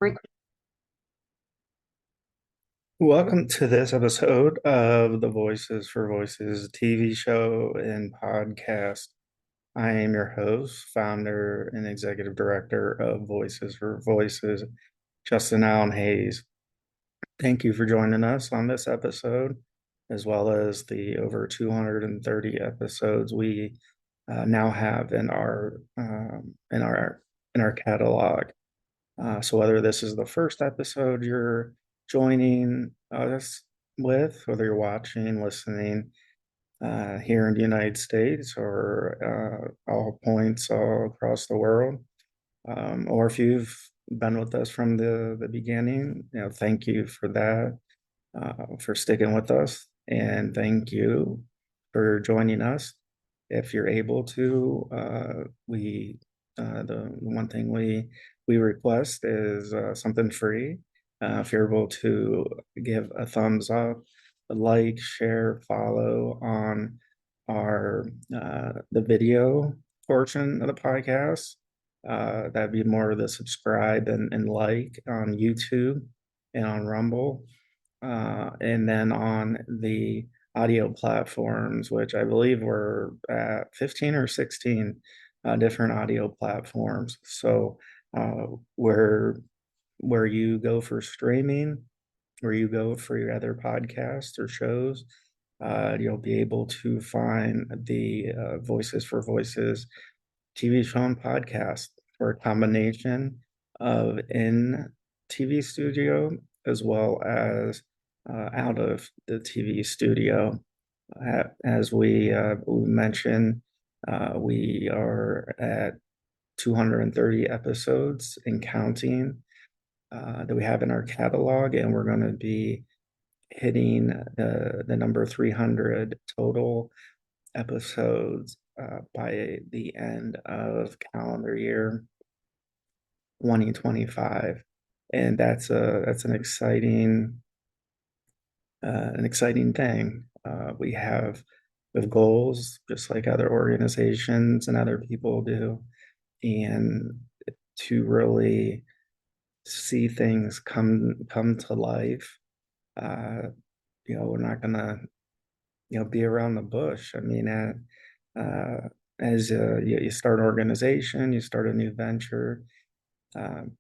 Rec- Welcome to this episode of the Voices for Voices TV show and podcast. I am your host, founder, and executive director of Voices for Voices, Justin Allen Hayes. Thank you for joining us on this episode, as well as the over 230 episodes we now have in our catalog. So whether this is the first episode you're joining us with, whether you're watching, listening here in the United States or all points all across the world, or if you've been with us from the beginning, thank you for that, for sticking with us, and thank you for joining us. If you're able to, we the one thing we request is something free. If you're able to give a thumbs up, a like, share, follow on our the video portion of the podcast. That'd be more of the subscribe and like on YouTube and on Rumble. And then on the audio platforms, which I believe we're at 15 or 16 different audio platforms. So uh, where where you go for streaming, where you go for your other podcasts or shows, you'll be able to find the Voices for Voices TV show and podcast for a combination of in TV studio as well as out of the TV studio. As we mentioned, we are at 230 episodes and counting that we have in our catalog, and we're going to be hitting the number 300 total episodes by the end of calendar year 2025, and that's an exciting thing. We have with goals just like other organizations and other people do, and to really see things come to life. Uh, we're not gonna be around the bush. I mean, as you start an organization, you start a new venture, um,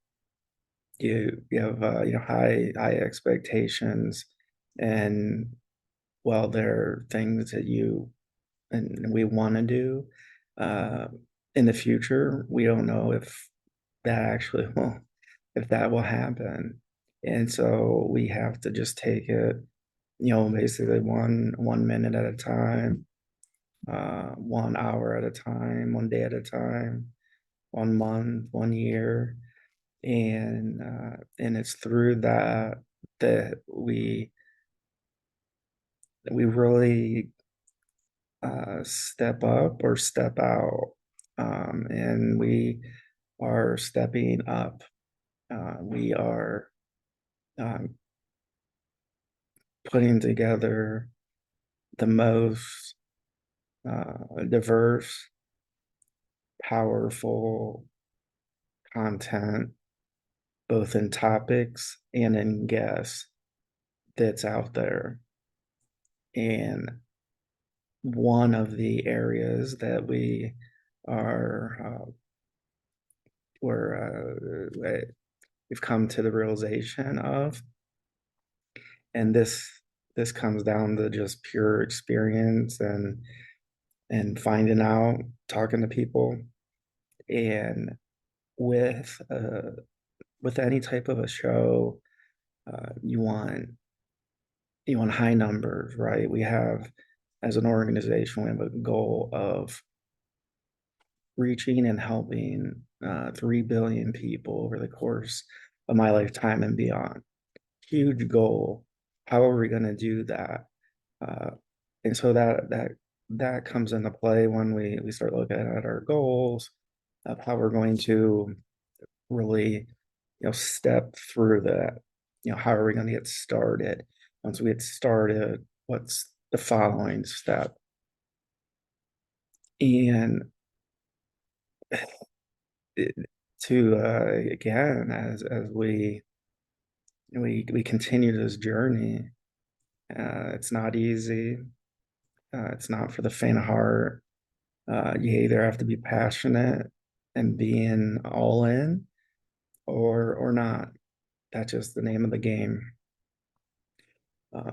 you have high expectations, and while there are things that you and we want to do uh, in the future, we don't know that actually will if that will happen, and so we have to just take it, basically one minute at a time, 1 hour at a time, 1 day at a time, 1 month, 1 year, and it's through that we really step up or step out, and we are stepping up. We are um, putting together the most diverse, powerful content, both in topics and in guests that's out there. And one of the areas that are we've come to the realization of, and this comes down to just pure experience and finding out, talking to people, and with with any type of a show, you want high numbers, right? We have, as an organization, we have a goal of reaching and helping 3 billion people over the course of my lifetime and beyond. Huge goal. How are we going to do that? Uh, and so that comes into play when we start looking at our goals of how we're going to really step through that. How are we going to get started? Once we get started, what's the following step? And to again, as we continue this journey. It's not easy. It's not for the faint of heart. You either have to be passionate and being all in, or not. That's just the name of the game. Uh,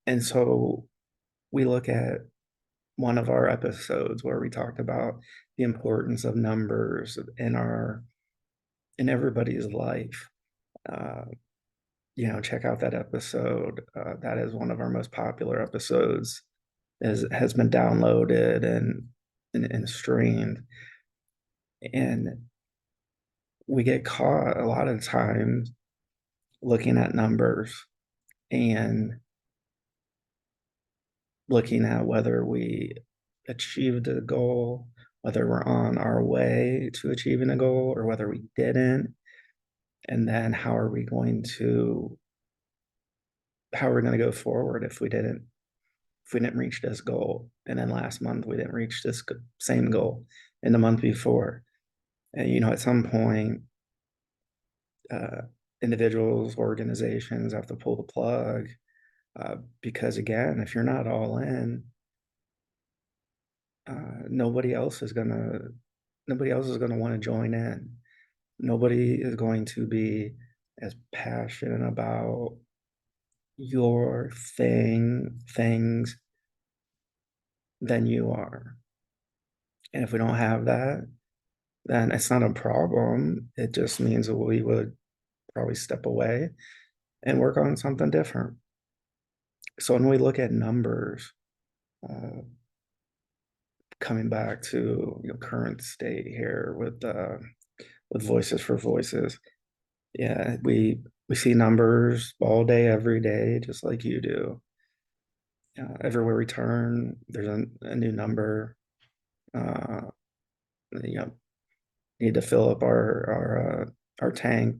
and so we look at one of our episodes where we talked about the importance of numbers in everybody's life. Uh, check out that episode. That is one of our most popular episodes. Has been downloaded and streamed, and we get caught a lot of times looking at numbers and looking at whether we achieved a goal, whether we're on our way to achieving a goal, or whether we didn't. And then how are we going to go forward if we didn't reach this goal, and then last month we didn't reach this same goal in the month before. And at some point, uh, individuals, organizations have to pull the plug, because again, if you're not all in, nobody else is gonna want to join in. Nobody is going to be as passionate about your things than you are. And if we don't have that, then it's not a problem. It just means that we would probably step away and work on something different. So when we look at numbers, uh, coming back to current state here with Voices for Voices, yeah, we see numbers all day, every day, just like you do. Everywhere we turn, there's a new number. Uh, you know, need to fill up our tank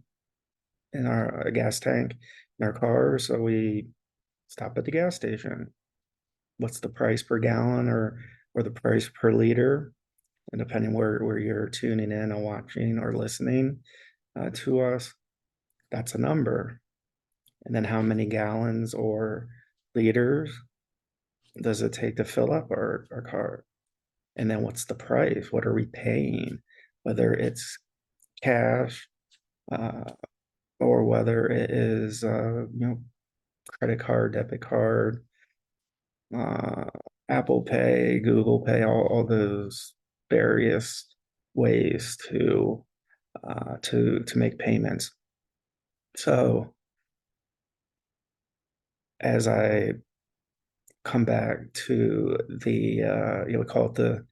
in our gas tank in our car, so we stop at the gas station. What's the price per gallon, or the price per liter? And depending where you're tuning in and watching or listening to us, that's a number. And then how many gallons or liters does it take to fill up our car? And then what's the price? What are we paying? Whether it's cash, uh, or whether it is credit card, debit card, uh, Apple Pay, Google Pay, all those various ways to make payments. So as I come back to the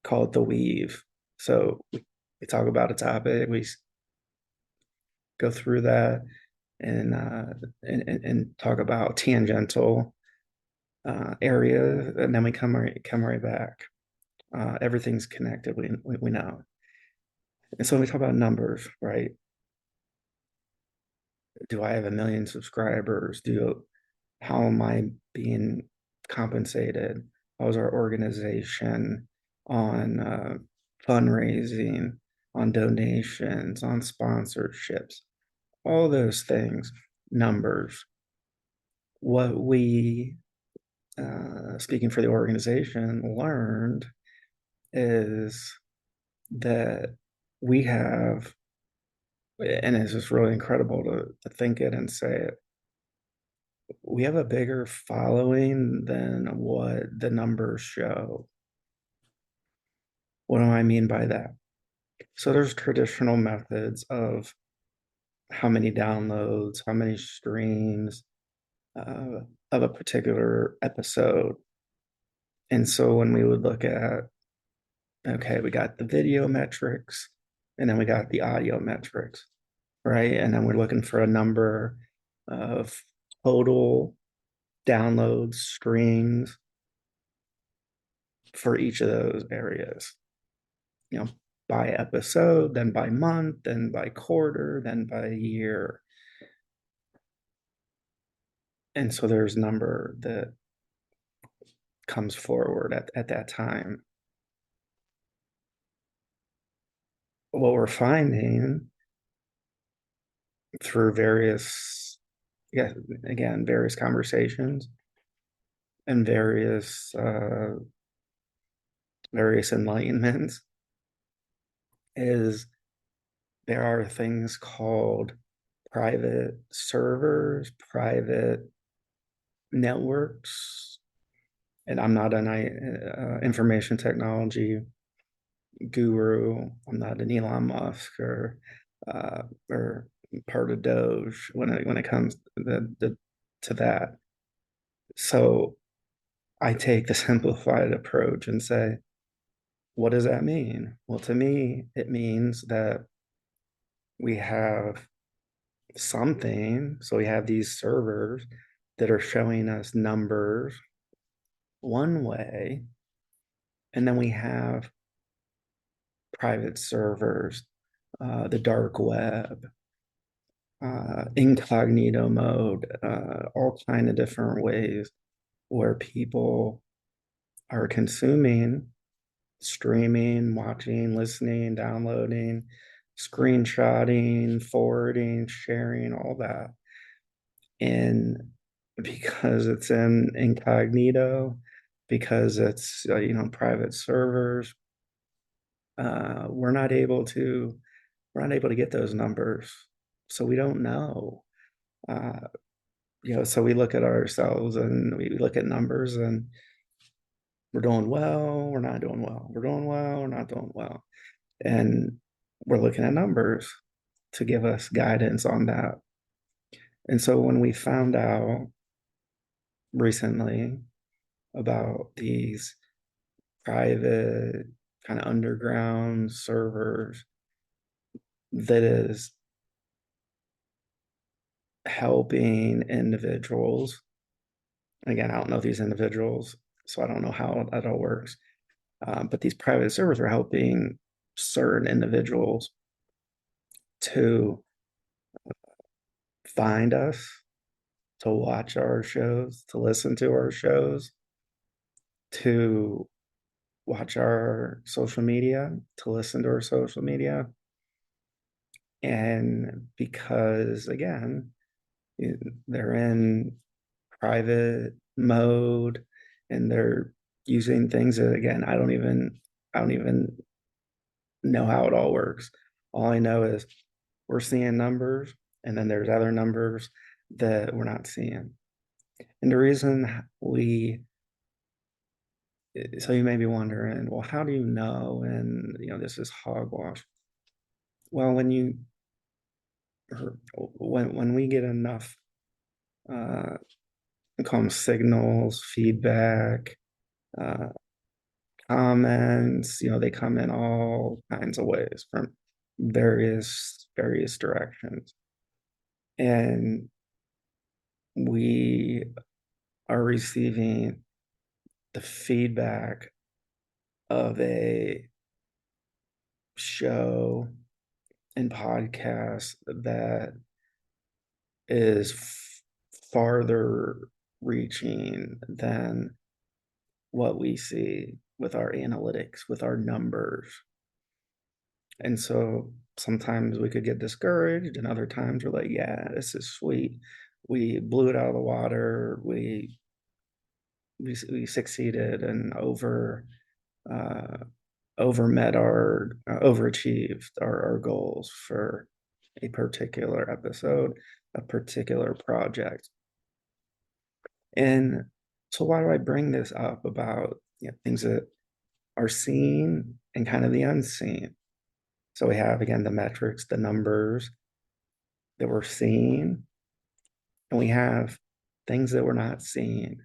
call it the weave. So we talk about a topic, we go through that, and and talk about tangential areas, and then we come right back. Everything's connected. We know. And so when we talk about numbers, right? Do I have a million subscribers? How am I being compensated? How's our organization on fundraising, on donations, on sponsorships, all those things, numbers. What we, speaking for the organization, learned is that we have, and it's just really incredible to think it and say it, we have a bigger following than what the numbers show. What do I mean by that? So there's traditional methods of how many downloads, how many streams uh, of a particular episode. And so when we would look at, okay, we got the video metrics, and then we got the audio metrics, right? And then we're looking for a number of total downloads, streams for each of those areas, you know, by episode, then by month, then by quarter, then by year. And so there's a number that comes forward at that time. what we're finding through various, yeah, again, various conversations and various enlightenments is there are things called private servers, private networks, and I'm not an information technology guru. I'm not an Elon Musk or part of Doge when it comes to that. So I take the simplified approach and say, what does that mean? Well, to me, it means that we have something. So we have these servers that are showing us numbers one way, and then we have private servers, the dark web, incognito mode, all kind of different ways where people are consuming, streaming, watching, listening, downloading, screenshotting, forwarding, sharing, all that. And because it's in incognito, because it's private servers, we're not able to get those numbers, so we don't know. Uh, so we look at ourselves and we look at numbers and we're doing well, we're not doing well, we're doing well, we're not doing well, and we're looking at numbers to give us guidance on that. And so when we found out recently about these private kind of underground servers that is helping individuals. Again, I don't know these individuals, so I don't know how that all works. But these private servers are helping certain individuals to find us, to watch our shows, to listen to our shows, to watch our social media, to listen to our social media. And because, again, they're in private mode and they're using things that, again, I don't even know how it all works. All I know is we're seeing numbers and then there's other numbers that we're not seeing. And the reason so you may be wondering, well, how do you know? And this is hogwash. Well, when we get enough, uh, we call them signals, feedback, uh, comments, they come in all kinds of ways from various directions. And we are receiving the feedback of a show and podcast that is farther reaching than what we see with our analytics, with our numbers. And so sometimes we could get discouraged, and other times we're like, yeah, this is sweet. We blew it out of the water. We succeeded and uh, overachieved our goals for a particular episode, a particular project. And so why do I bring this up about things that are seen and kind of the unseen? So we have, again, the metrics, the numbers that we're seeing, and we have things that we're not seeing.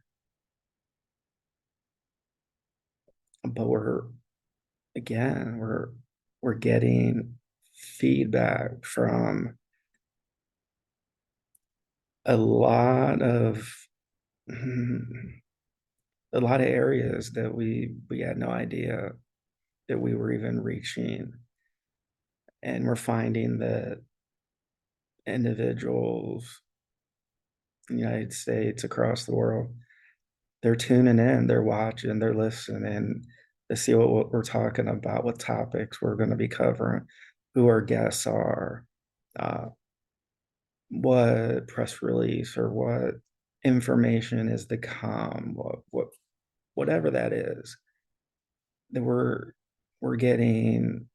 But we're getting feedback from a lot of a lot of areas that we had no idea that we were even reaching. And we're finding that individuals in the United States, across the world, they're tuning in, they're watching, they're listening to see what we're talking about, what topics we're going to be covering. who our guests are, uh, what press release or what information is to come, whatever that is, that we're getting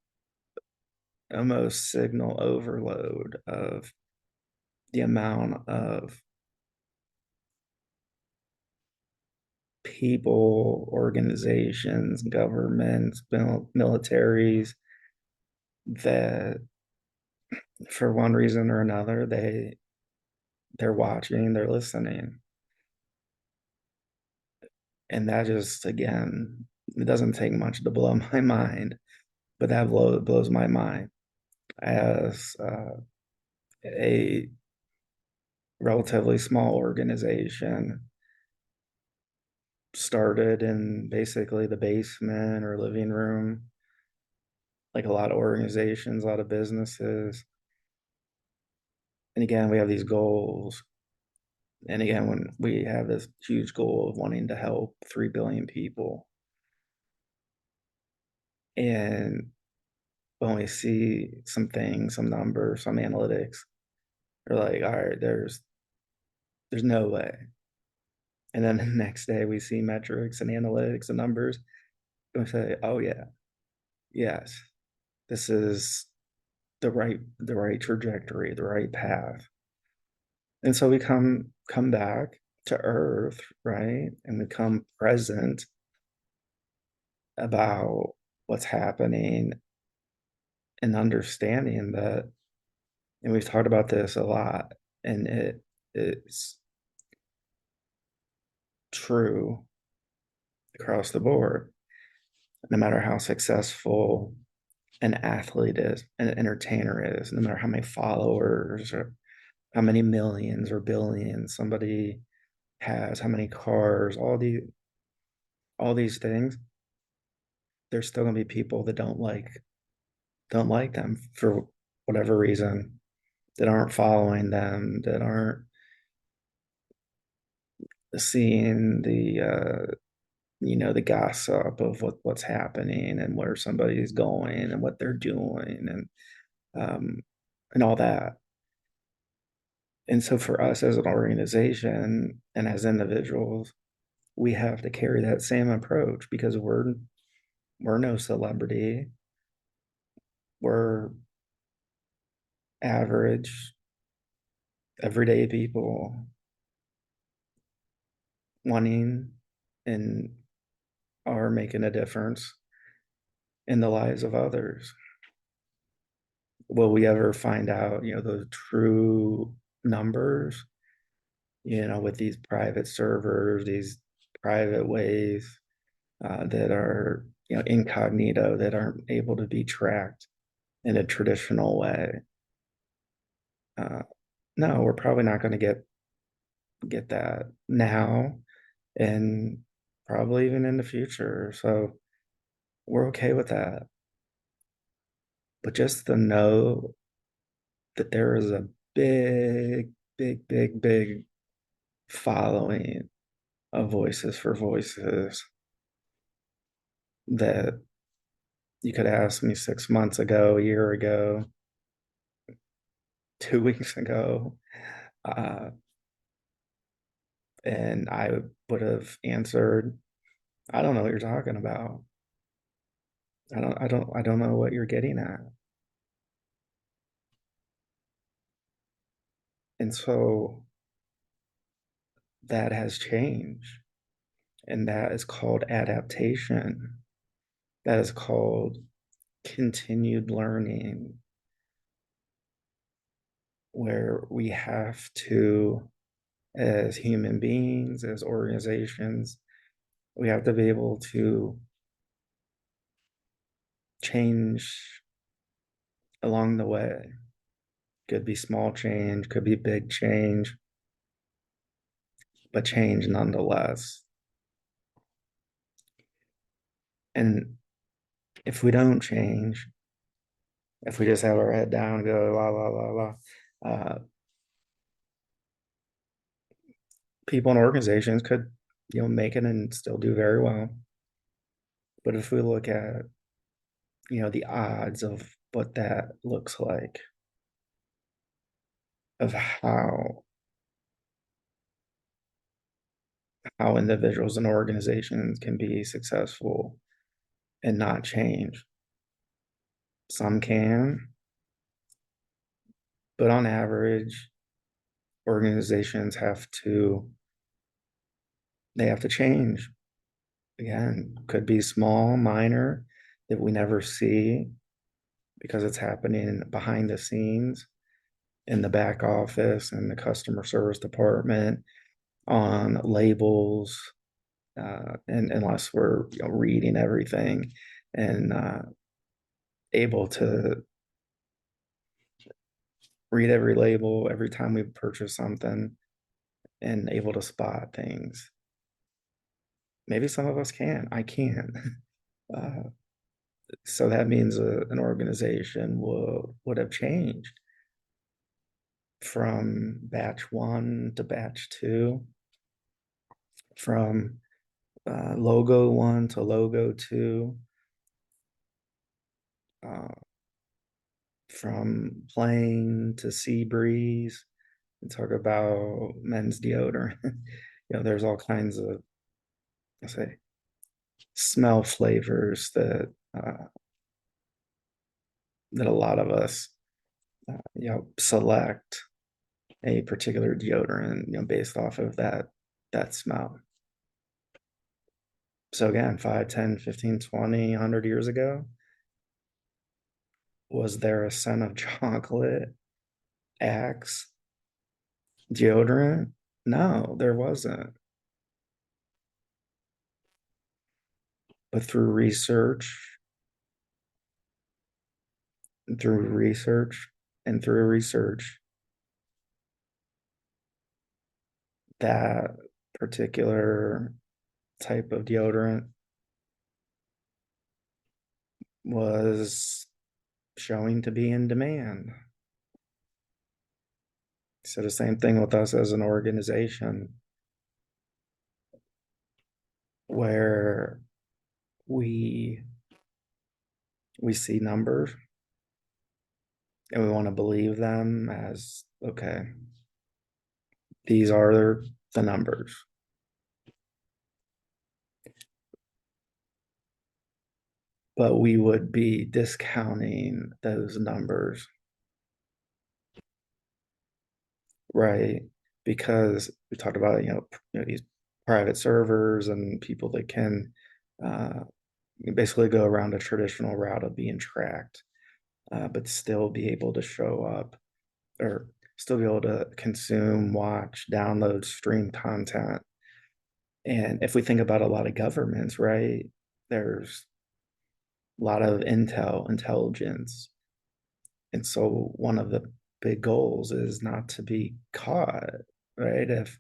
almost signal overload of the amount of people, organizations, governments, militaries that, for one reason or another, they're watching, they're listening, and that just, again, it doesn't take much to blow my mind, but that blows my mind as a relatively small organization started in basically the basement or living room, like a lot of organizations, a lot of businesses. And again, we have these goals. And again, when we have this huge goal of wanting to help 3 billion people, and when we see some things, some numbers, some analytics, we're like, all right, there's no way. And then the next day we see metrics and analytics and numbers, and we say, oh yeah, yes, this is the right trajectory, the right path. And so we come back to earth, right? And become present about what's happening and understanding that, and we've talked about this a lot, and it's true across the board. No matter how successful an athlete is, an entertainer is, no matter how many followers or how many millions or billions somebody has, how many cars, all these things, there's still gonna be people that don't like them for whatever reason, that aren't following them, that aren't seeing the gossip of what's happening and where somebody's going and what they're doing, um and all that. And so for us as an organization and as individuals, we have to carry that same approach because we're no celebrity. We're average, everyday people wanting and are making a difference in the lives of others. Will we ever find out, the true numbers, with these private servers, these private ways that are, incognito, that aren't able to be tracked in a traditional way? Uh, no, we're probably not going to get that now, and probably even in the future. So we're okay with that. But just to know that there is a big, big, big, big following of Voices for Voices that you could ask me 6 months ago, a year ago, 2 weeks ago, uh, and I would have answered, I don't know what you're talking about. I don't know what you're getting at. And so that has changed. And that is called adaptation. That is called continued learning, where we have to, as human beings, as organizations, we have to be able to change along the way. Could be small change, could be big change, but change nonetheless. And if we don't change, if we just have our head down and go la la la la, people and organizations could, make it and still do very well. But if we look at, the odds of what that looks like, of how individuals and organizations can be successful and not change. Some can, but on average, organizations have to change. Again, could be small, minor, that we never see because it's happening behind the scenes in the back office and the customer service department on labels, and unless we're reading everything and able to read every label every time we purchase something and able to spot things. Maybe some of us can. I can. Uh, so that means an organization would have changed from batch one to batch two, from logo one to logo two, uh, from plain to sea breeze. And talk about men's deodorant. There's all kinds of, I say, smell flavors that a lot of us, select a particular deodorant, based off of that smell. So again, 5, 10, 15, 20, 100 years ago, was there a scent of chocolate, Axe, deodorant? No, there wasn't. But through research, and through research, that particular type of deodorant was showing to be in demand. So the same thing with us as an organization, where we we see numbers and we want to believe them as, okay, these are the numbers. But we would be discounting those numbers, right? Because we talked about, these private servers and people that can uh, basically go around a traditional route of being tracked, but still be able to show up, or still be able to consume, watch, download, stream content. And if we think about a lot of governments, right, there's a lot of intelligence. And so one of the big goals is not to be caught, right? If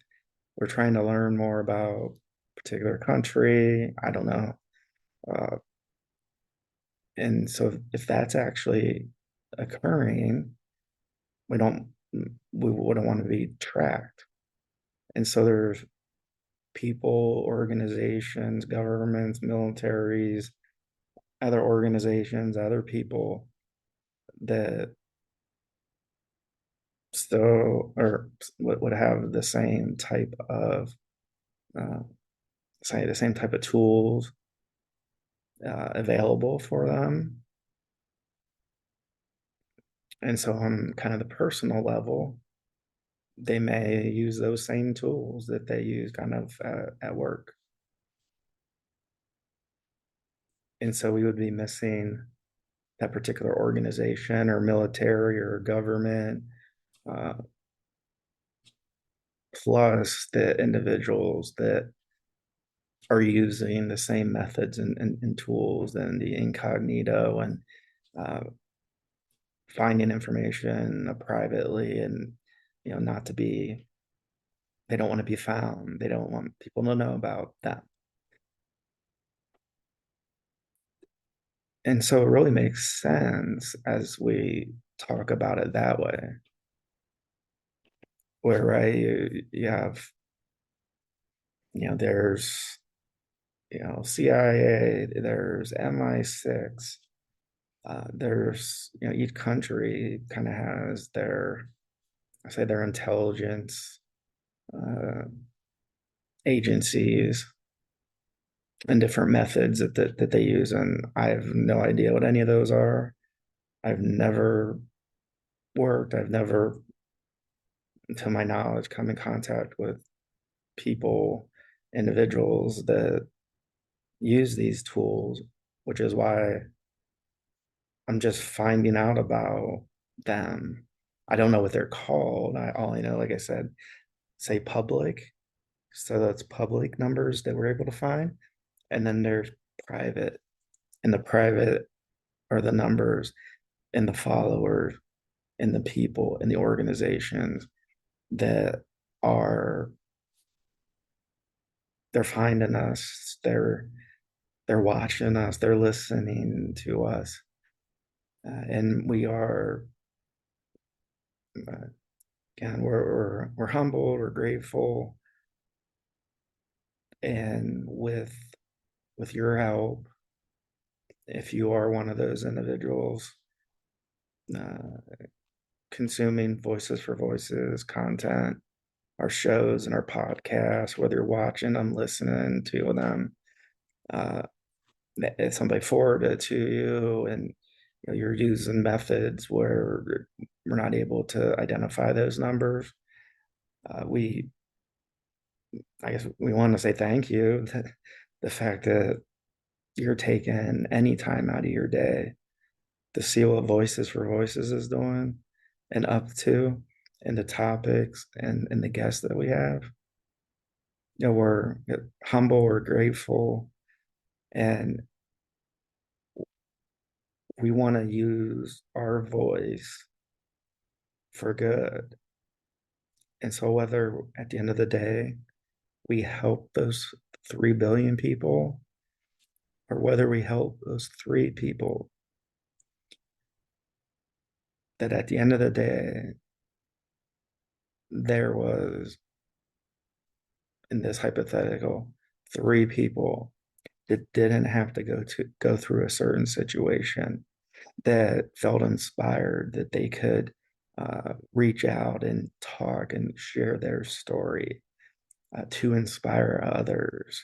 we're trying to learn more about a particular country, I don't know. Uh, and so if that's actually occurring, we don't we wouldn't want to be tracked. And so there's people, organizations, governments, militaries, other organizations, other people that still or would have the same type of uh, say the same type of tools available for them. And so on kind of the personal level, they may use those same tools that they use kind of at work. And so we would be missing that particular organization or military or government, uh, plus the individuals that are using the same methods and tools and the incognito and uh, finding information privately, and not to be, they don't want to be found, they don't want people to know about them. And so it really makes sense as we talk about it that way, where, right, you have, there's CIA, there's MI6, There's, each country kind of has their, I say, their intelligence uh, agencies and different methods that they use. And I have no idea what any of those are. I've never I've never, to my knowledge, come in contact with people, individuals that use these tools, which is why I'm just finding out about them. I don't know what they're called. All I know, like I said, say public. So that's public numbers that we're able to find. And then there's private. And the private are the numbers and the followers and the people and the organizations that are they're finding us. They're watching us. They're listening to us. And we are uh, again, we're humbled, we're grateful, and with your help, if you are one of those individuals uh, consuming Voices for Voices content, our shows and our podcasts, whether you're watching them, listening to them, uh, if somebody forwarded it to you, and you're using methods where we're not able to identify those numbers, we I guess we want to say thank you. The fact that you're taking any time out of your day to see what Voices for Voices is doing and up to, and the topics and the guests that we have. We're humble, we're grateful, and we want to use our voice for good. And so, whether at the end of the day we help those 3 billion people, or whether we help those 3 people, that at the end of the day, there was, in this hypothetical, 3 people that didn't have to go through a certain situation, that felt inspired, that they could reach out and talk and share their story to inspire others.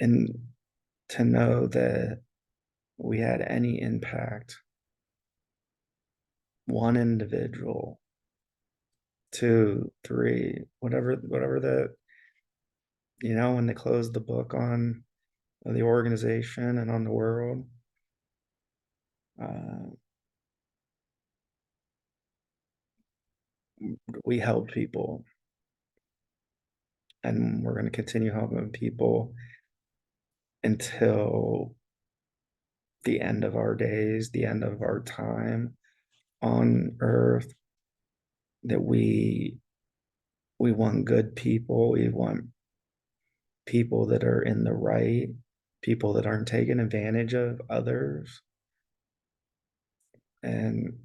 And to know that we had any impact, one individual, two, three, whatever that, when they closed the book on the organization and on the world, uh, we helped people, and we're going to continue helping people until the end of our days, the end of our time on earth. That we want good people. We want people that are in the right, people that aren't taking advantage of others. And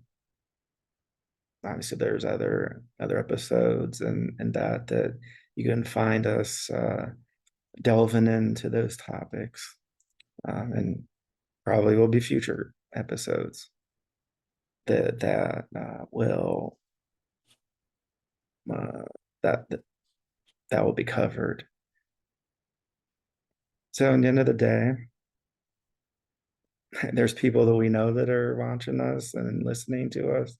obviously there's other episodes and that you can find us delving into those topics, and probably will be future episodes that will uh, that that will be covered. So, at the end of the day, there's people that we know that are watching us and listening to us,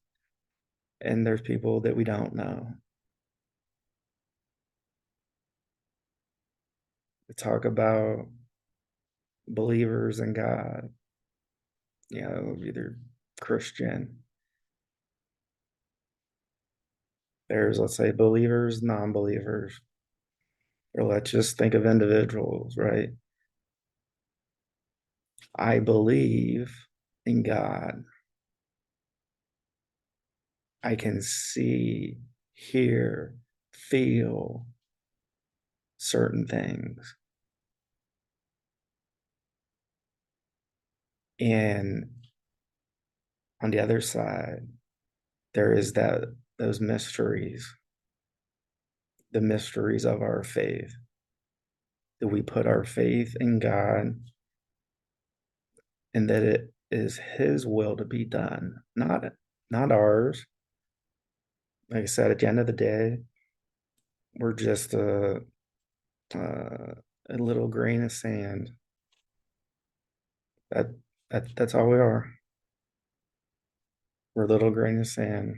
and there's people that we don't know. We talk about believers in God, either Christian. There's, let's say, believers, non believers, or let's just think of individuals, right? I believe in God. I can see, hear, feel certain things. And on the other side, there is those mysteries, the mysteries of our faith, that we put our faith in God and that it is His will to be done, not ours. Like I said, at the end of the day, we're just a little grain of sand. That that's all we are. We're a little grain of sand.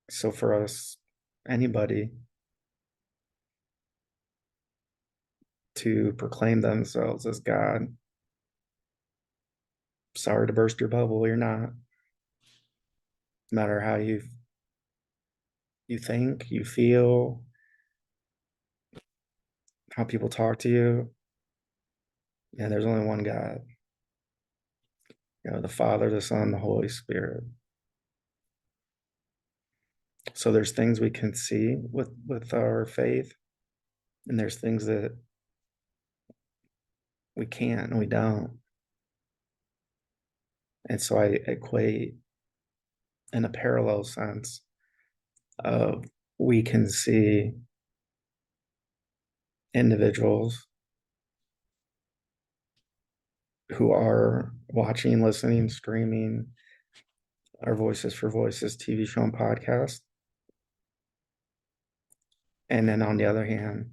So for us, anybody to proclaim themselves as God, sorry to burst your bubble, you're not. No matter how you think, you feel, how people talk to you, yeah, there's only one God. The Father, the Son, the Holy Spirit. So there's things we can see with our faith, and there's things that we can't and we don't. And so I equate in a parallel sense of we can see individuals who are watching, listening, streaming our Voices for Voices TV show and podcast. And then on the other hand,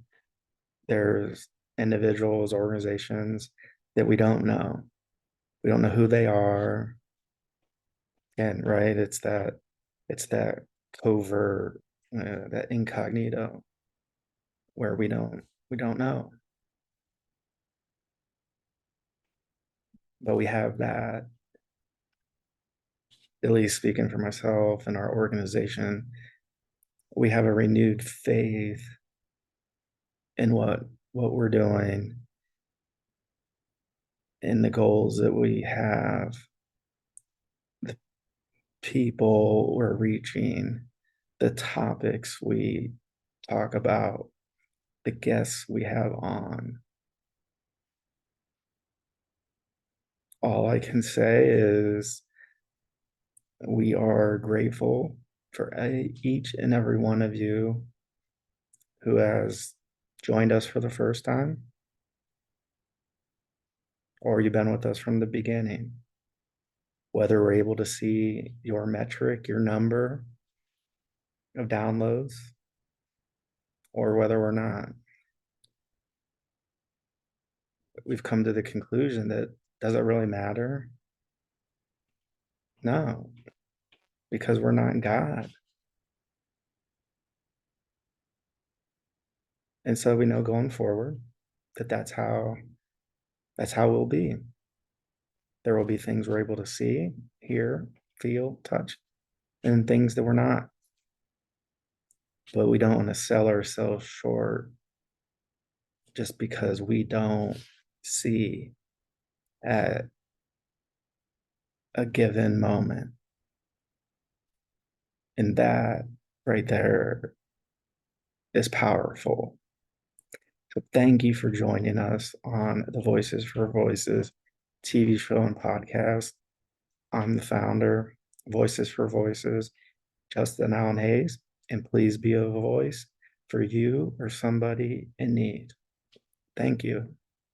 there's individuals, organizations that we don't know. We don't know who they are. And right, it's that covert, that incognito where we don't know. But we have that, at least speaking for myself and our organization, we have a renewed faith in what we're doing, in the goals that we have, the people we're reaching, the topics we talk about, the guests we have on. All I can say is we are grateful for each and every one of you who has joined us for the first time, or you've been with us from the beginning. Whether we're able to see your metric, your number of downloads, or whether we're not, we've come to the conclusion that does it really matter? No, because we're not God. And so we know going forward that that's how we'll be. There will be things we're able to see, hear, feel, touch, and things that we're not. But we don't want to sell ourselves short just because we don't see at a given moment. And that right there is powerful. So thank you for joining us on the Voices for Voices TV show and podcast. I'm the founder, Voices for Voices, Justin Allen Hayes, and please be a voice for you or somebody in need. Thank you.